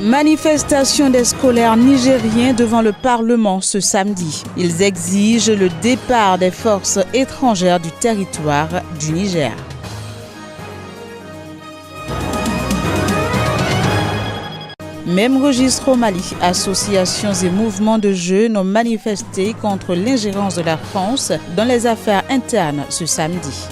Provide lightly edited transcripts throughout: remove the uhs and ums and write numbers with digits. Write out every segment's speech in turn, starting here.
Manifestation des scolaires nigériens devant le Parlement ce samedi. Ils exigent le départ des forces étrangères du territoire du Niger. Même registre au Mali, associations et mouvements de jeunes ont manifesté contre l'ingérence de la France dans les affaires internes ce samedi.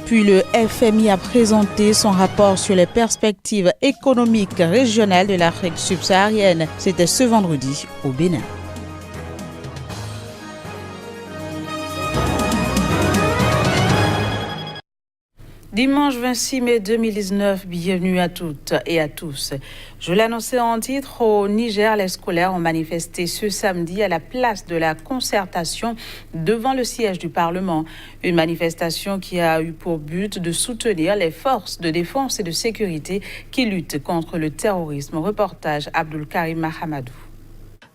Puis le FMI a présenté son rapport sur les perspectives économiques régionales de l'Afrique subsaharienne. C'était ce vendredi au Bénin. Dimanche 26 mai 2019, bienvenue à toutes et à tous. Je l'annonçais en titre, au Niger, les scolaires ont manifesté ce samedi à la place de la Concertation devant le siège du Parlement. Une manifestation qui a eu pour but de soutenir les forces de défense et de sécurité qui luttent contre le terrorisme. Reportage Abdul Karim Mahamadou.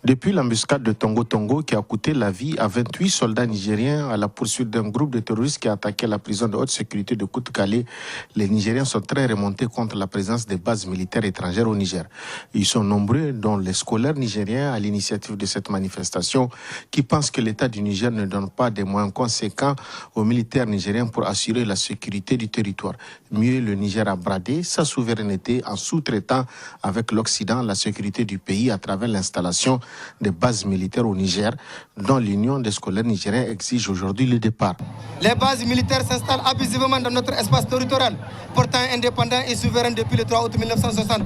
Depuis l'embuscade de Tongo Tongo qui a coûté la vie à 28 soldats nigériens à la poursuite d'un groupe de terroristes qui a attaqué la prison de haute sécurité de Kout-Kalé, les Nigériens sont très remontés contre la présence des bases militaires étrangères au Niger. Ils sont nombreux, dont les scolaires nigériens, à l'initiative de cette manifestation, qui pensent que l'État du Niger ne donne pas des moyens conséquents aux militaires nigériens pour assurer la sécurité du territoire. Mieux, le Niger a bradé sa souveraineté en sous-traitant avec l'Occident la sécurité du pays à travers l'installation des bases militaires au Niger, dont l'Union des scolaires nigériens exige aujourd'hui le départ. Les bases militaires s'installent abusivement dans notre espace territorial, pourtant indépendant et souverain depuis le 3 août 1960,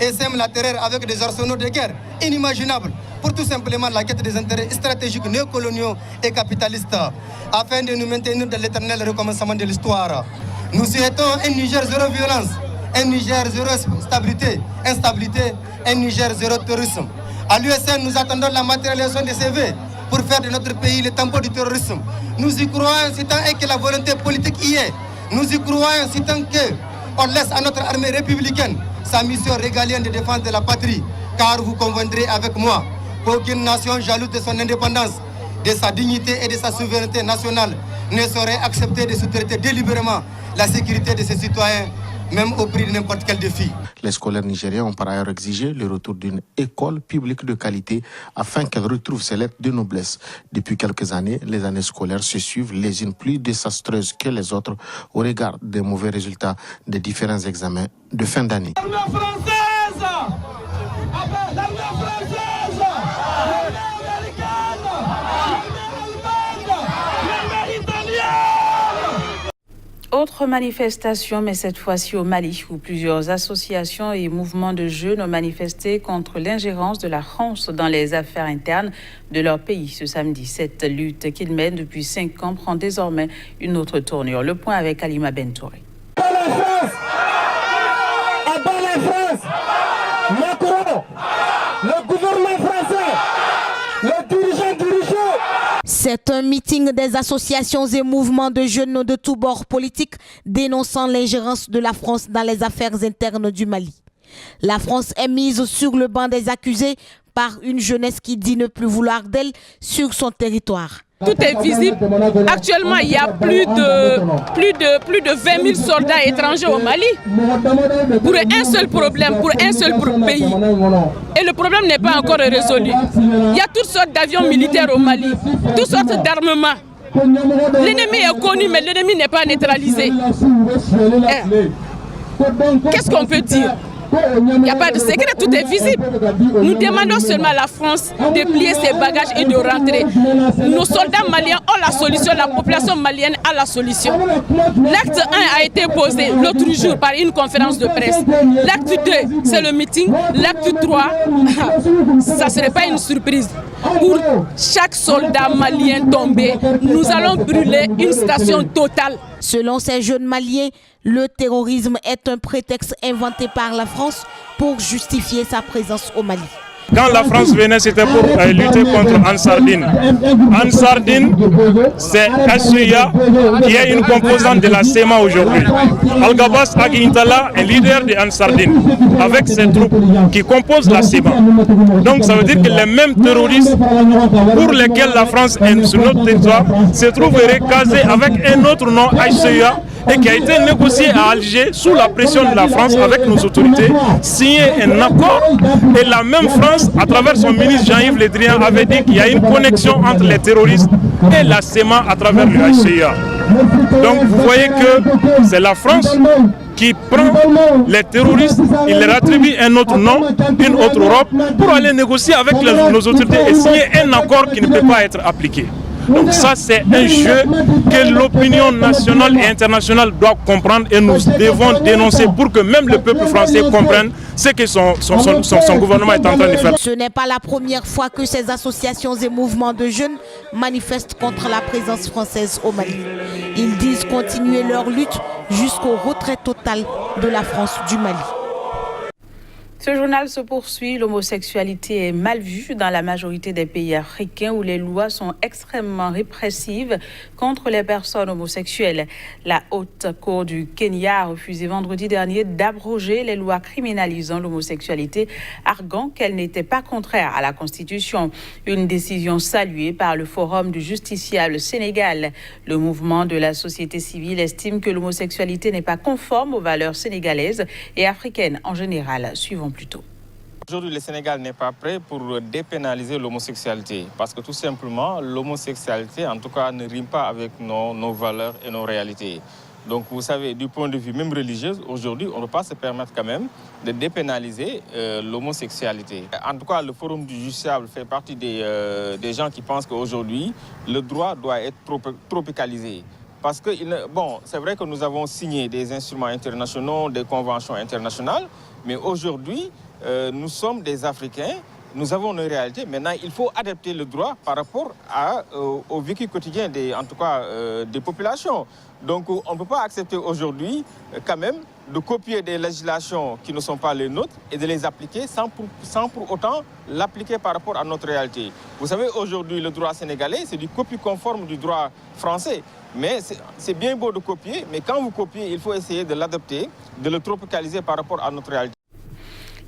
et sèment la terreur avec des arsenaux de guerre inimaginables pour tout simplement la quête des intérêts stratégiques néocoloniaux et capitalistes, afin de nous maintenir dans l'éternel recommencement de l'histoire. Nous souhaitons un Niger zéro violence, un Niger zéro instabilité, un Niger zéro terrorisme. À l'USN, nous attendons la matérialisation des CV pour faire de notre pays le tampon du terrorisme. Nous y croyons si tant est que la volonté politique y est. Nous y croyons si tant qu'on laisse à notre armée républicaine sa mission régalienne de défense de la patrie. Car vous conviendrez avec moi qu'aucune nation jalouse de son indépendance, de sa dignité et de sa souveraineté nationale ne saurait accepter de sous-traiter délibérément la sécurité de ses citoyens, même au prix de n'importe quel défi. Les scolaires nigériens ont par ailleurs exigé le retour d'une école publique de qualité afin qu'elle retrouve ses lettres de noblesse. Depuis quelques années, les années scolaires se suivent les unes plus désastreuses que les autres au regard des mauvais résultats des différents examens de fin d'année. Autre manifestation, mais cette fois-ci au Mali, où plusieurs associations et mouvements de jeunes ont manifesté contre l'ingérence de la France dans les affaires internes de leur pays ce samedi. Cette lutte qu'ils mènent depuis 5 ans prend désormais une autre tournure. Le point avec Alima Bentouré. Macron, le gouvernement français, le dirigeant. C'est un meeting des associations et mouvements de jeunes de tous bords politiques dénonçant l'ingérence de la France dans les affaires internes du Mali. La France est mise sur le banc des accusés par une jeunesse qui dit ne plus vouloir d'elle sur son territoire. Tout est visible. Actuellement, il y a plus de 20 000 soldats étrangers au Mali pour un seul problème, pour un seul pays. Et le problème n'est pas encore résolu. Il y a toutes sortes d'avions militaires au Mali, toutes sortes d'armements. L'ennemi est connu, mais l'ennemi n'est pas neutralisé. Qu'est-ce qu'on peut dire ? Il n'y a pas de secret, tout est visible. Nous demandons seulement à la France de plier ses bagages et de rentrer. Nos soldats maliens ont la solution, la population malienne a la solution. L'acte 1 a été posé l'autre jour par une conférence de presse. L'acte 2, c'est le meeting. L'acte 3, ça ne serait pas une surprise. Pour chaque soldat malien tombé, nous allons brûler une station totale. Selon ces jeunes maliens, le terrorisme est un prétexte inventé par la France pour justifier sa présence au Mali. Quand la France venait, c'était pour lutter contre Ansardine. Ansardine, c'est HCA qui est une composante de la SEMA aujourd'hui. Al-Gabas Agintala est leader de Ansardine avec ses troupes qui composent la SEMA. Donc ça veut dire que les mêmes terroristes pour lesquels la France est sur notre territoire se trouveraient casés avec un autre nom HCA et qui a été négocié à Alger sous la pression de la France avec nos autorités, signé un accord et la même France, à travers son ministre Jean-Yves Le Drian, avait dit qu'il y a une connexion entre les terroristes et la CEMA à travers le HCA. Donc vous voyez que c'est la France qui prend les terroristes, il leur attribue un autre nom, une autre Europe, pour aller négocier avec nos autorités et signer un accord qui ne peut pas être appliqué. Donc ça, c'est un jeu que l'opinion nationale et internationale doit comprendre et nous devons dénoncer pour que même le peuple français comprenne ce que son gouvernement est en train de faire. Ce n'est pas la première fois que ces associations et mouvements de jeunes manifestent contre la présence française au Mali. Ils disent continuer leur lutte jusqu'au retrait total de la France du Mali. Ce journal se poursuit. L'homosexualité est mal vue dans la majorité des pays africains où les lois sont extrêmement répressives contre les personnes homosexuelles. La Haute Cour du Kenya a refusé vendredi dernier d'abroger les lois criminalisant l'homosexualité, arguant qu'elle n'était pas contraire à la Constitution. Une décision saluée par le Forum du justiciable Sénégal. Le mouvement de la société civile estime que l'homosexualité n'est pas conforme aux valeurs sénégalaises et africaines en général. Suivons plus tôt. Aujourd'hui, le Sénégal n'est pas prêt pour dépénaliser l'homosexualité parce que tout simplement, l'homosexualité, en tout cas, ne rime pas avec nos valeurs et nos réalités. Donc, vous savez, du point de vue même religieux, aujourd'hui, on ne peut pas se permettre quand même de dépénaliser l'homosexualité. En tout cas, le Forum du justiciable fait partie des gens qui pensent qu'aujourd'hui, le droit doit être tropicalisé. Parce que, bon, c'est vrai que nous avons signé des instruments internationaux, des conventions internationales, mais aujourd'hui, nous sommes des Africains, nous avons une réalité. Maintenant, il faut adapter le droit par rapport au vécu quotidien des populations. Donc, on ne peut pas accepter aujourd'hui, quand même, de copier des législations qui ne sont pas les nôtres et de les appliquer sans pour autant l'appliquer par rapport à notre réalité. Vous savez, aujourd'hui, le droit sénégalais, c'est du copie conforme du droit français. Mais c'est bien beau de copier, mais quand vous copiez, il faut essayer de l'adapter, de le tropicaliser par rapport à notre réalité.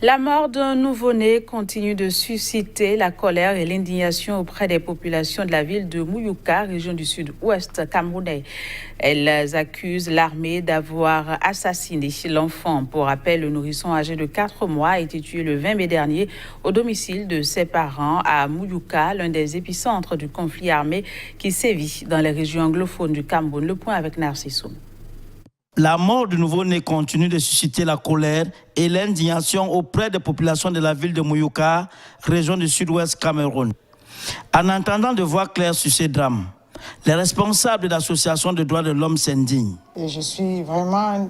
La mort d'un nouveau-né continue de susciter la colère et l'indignation auprès des populations de la ville de Mouyouka, région du sud-ouest camerounais. Elles accusent l'armée d'avoir assassiné l'enfant. Pour rappel, le nourrisson âgé de 4 mois a été tué le 20 mai dernier au domicile de ses parents à Mouyouka, l'un des épicentres du conflit armé qui sévit dans les régions anglophones du Cameroun. Le point avec Narcissoum. La mort du nouveau-né continue de susciter la colère et l'indignation auprès des populations de la ville de Mouyouka, région du sud-ouest Cameroun. En entendant de voix claires sur ces drames, les responsables de l'association de droits de l'homme s'indignent. Je suis vraiment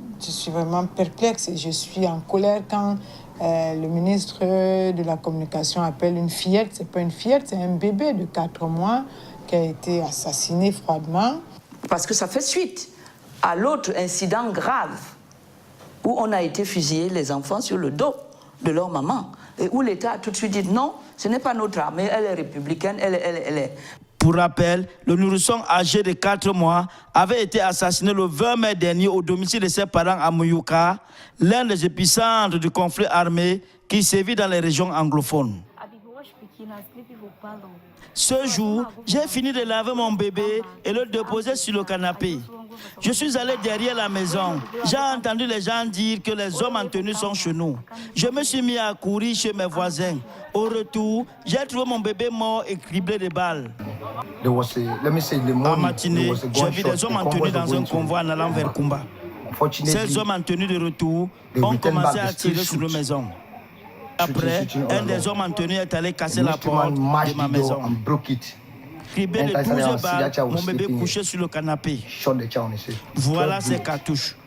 perplexe et je suis en colère quand le ministre de la Communication appelle une fillette. Ce n'est pas une fillette, c'est un bébé de 4 mois qui a été assassiné froidement. Parce que ça fait suite à l'autre incident grave où on a été fusillé les enfants sur le dos de leur maman et où l'État a tout de suite dit non, ce n'est pas notre armée, elle est républicaine, elle est. Pour rappel, le nourrisson âgé de 4 mois avait été assassiné le 20 mai dernier au domicile de ses parents à Mouyouka, l'un des épicentres du conflit armé qui sévit dans les régions anglophones. Ce jour, j'ai fini de laver mon bébé et le déposer sur le canapé. Je suis allé derrière la maison. J'ai entendu les gens dire que les hommes en tenue sont chez nous. Je me suis mis à courir chez mes voisins. Au retour, j'ai trouvé mon bébé mort et criblé de balles. En matinée, j'ai vu des hommes en tenue dans un convoi en allant vers Kumba. Ces hommes en tenue de retour ont commencé à tirer sur nos maisons. Après, un des hommes en tenue est allé casser la porte de ma maison. Criblé de 12 balles, mon bébé couché sur le canapé. Voilà ces cartouches.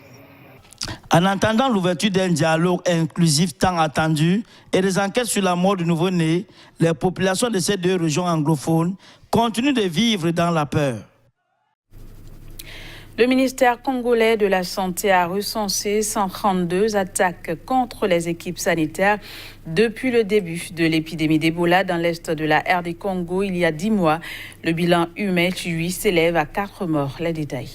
En attendant l'ouverture d'un dialogue inclusif tant attendu et des enquêtes sur la mort du nouveau-né, les populations de ces 2 régions anglophones continuent de vivre dans la peur. Le ministère congolais de la Santé a recensé 132 attaques contre les équipes sanitaires depuis le début de l'épidémie d'Ebola dans l'est de la RD Congo il y a 10 mois. Le bilan humain, lui, s'élève à 4 morts. Les détails.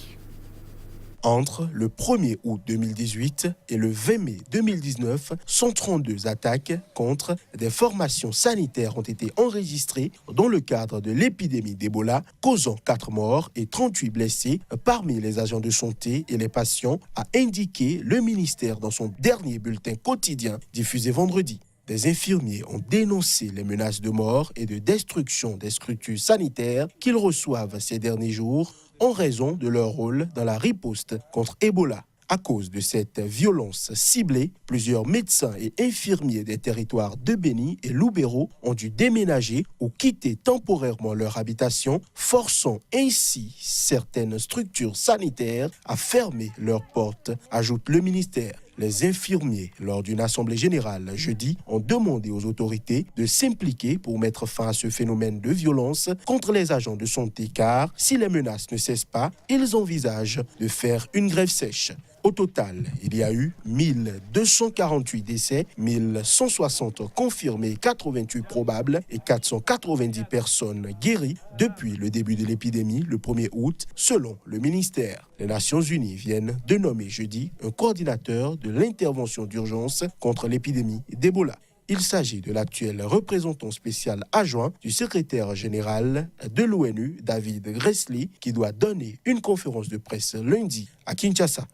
Entre le 1er août 2018 et le 20 mai 2019, 132 attaques contre des formations sanitaires ont été enregistrées dans le cadre de l'épidémie d'Ebola, causant 4 morts et 38 blessés parmi les agents de santé et les patients, a indiqué le ministère dans son dernier bulletin quotidien diffusé vendredi. Des infirmiers ont dénoncé les menaces de mort et de destruction des structures sanitaires qu'ils reçoivent ces derniers jours en raison de leur rôle dans la riposte contre Ebola. À cause de cette violence ciblée, plusieurs médecins et infirmiers des territoires de Beni et Lubero ont dû déménager ou quitter temporairement leur habitation, forçant ainsi certaines structures sanitaires à fermer leurs portes, ajoute le ministère. Les infirmiers, lors d'une assemblée générale jeudi, ont demandé aux autorités de s'impliquer pour mettre fin à ce phénomène de violence contre les agents de santé car, si les menaces ne cessent pas, ils envisagent de faire une grève sèche. Au total, il y a eu 1248 décès, 1160 confirmés, 88 probables et 490 personnes guéries depuis le début de l'épidémie le 1er août, selon le ministère. Les Nations Unies viennent de nommer jeudi un coordinateur de l'intervention d'urgence contre l'épidémie d'Ebola. Il s'agit de l'actuel représentant spécial adjoint du secrétaire général de l'ONU, David Gressly, qui doit donner une conférence de presse lundi à Kinshasa.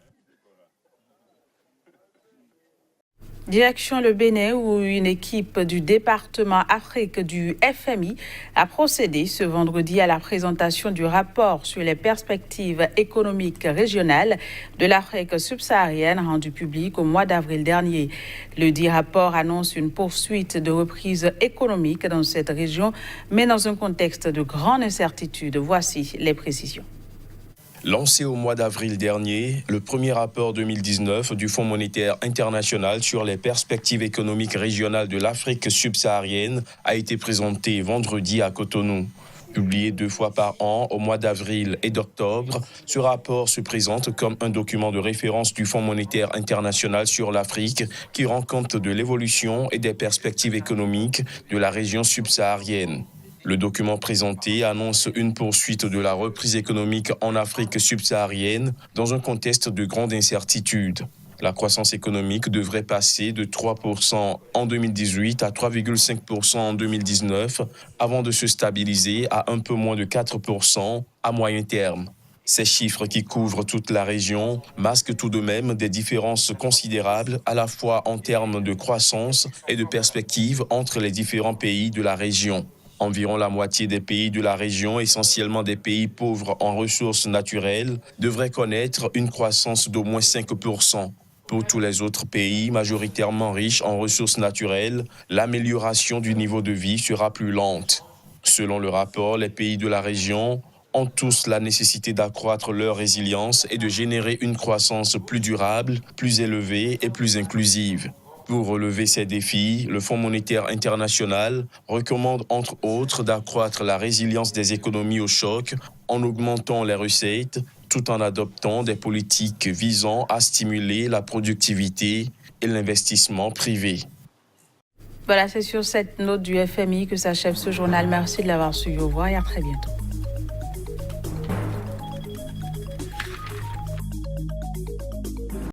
Direction le Bénin où une équipe du département Afrique du FMI a procédé ce vendredi à la présentation du rapport sur les perspectives économiques régionales de l'Afrique subsaharienne rendu public au mois d'avril dernier. Le dit rapport annonce une poursuite de reprise économique dans cette région, mais dans un contexte de grande incertitude. Voici les précisions. Lancé au mois d'avril dernier, le premier rapport 2019 du Fonds monétaire international sur les perspectives économiques régionales de l'Afrique subsaharienne a été présenté vendredi à Cotonou. Publié 2 fois par an au mois d'avril et d'octobre, ce rapport se présente comme un document de référence du Fonds monétaire international sur l'Afrique qui rend compte de l'évolution et des perspectives économiques de la région subsaharienne. Le document présenté annonce une poursuite de la reprise économique en Afrique subsaharienne dans un contexte de grande incertitude. La croissance économique devrait passer de 3% en 2018 à 3,5% en 2019 avant de se stabiliser à un peu moins de 4% à moyen terme. Ces chiffres qui couvrent toute la région masquent tout de même des différences considérables à la fois en termes de croissance et de perspectives entre les différents pays de la région. Environ la moitié des pays de la région, essentiellement des pays pauvres en ressources naturelles, devraient connaître une croissance d'au moins 5%. Pour tous les autres pays, majoritairement riches en ressources naturelles, l'amélioration du niveau de vie sera plus lente. Selon le rapport, les pays de la région ont tous la nécessité d'accroître leur résilience et de générer une croissance plus durable, plus élevée et plus inclusive. Pour relever ces défis, le Fonds monétaire international recommande entre autres d'accroître la résilience des économies au choc en augmentant les recettes tout en adoptant des politiques visant à stimuler la productivité et l'investissement privé. Voilà, c'est sur cette note du FMI que s'achève ce journal. Merci de l'avoir suivi. Au revoir et à très bientôt.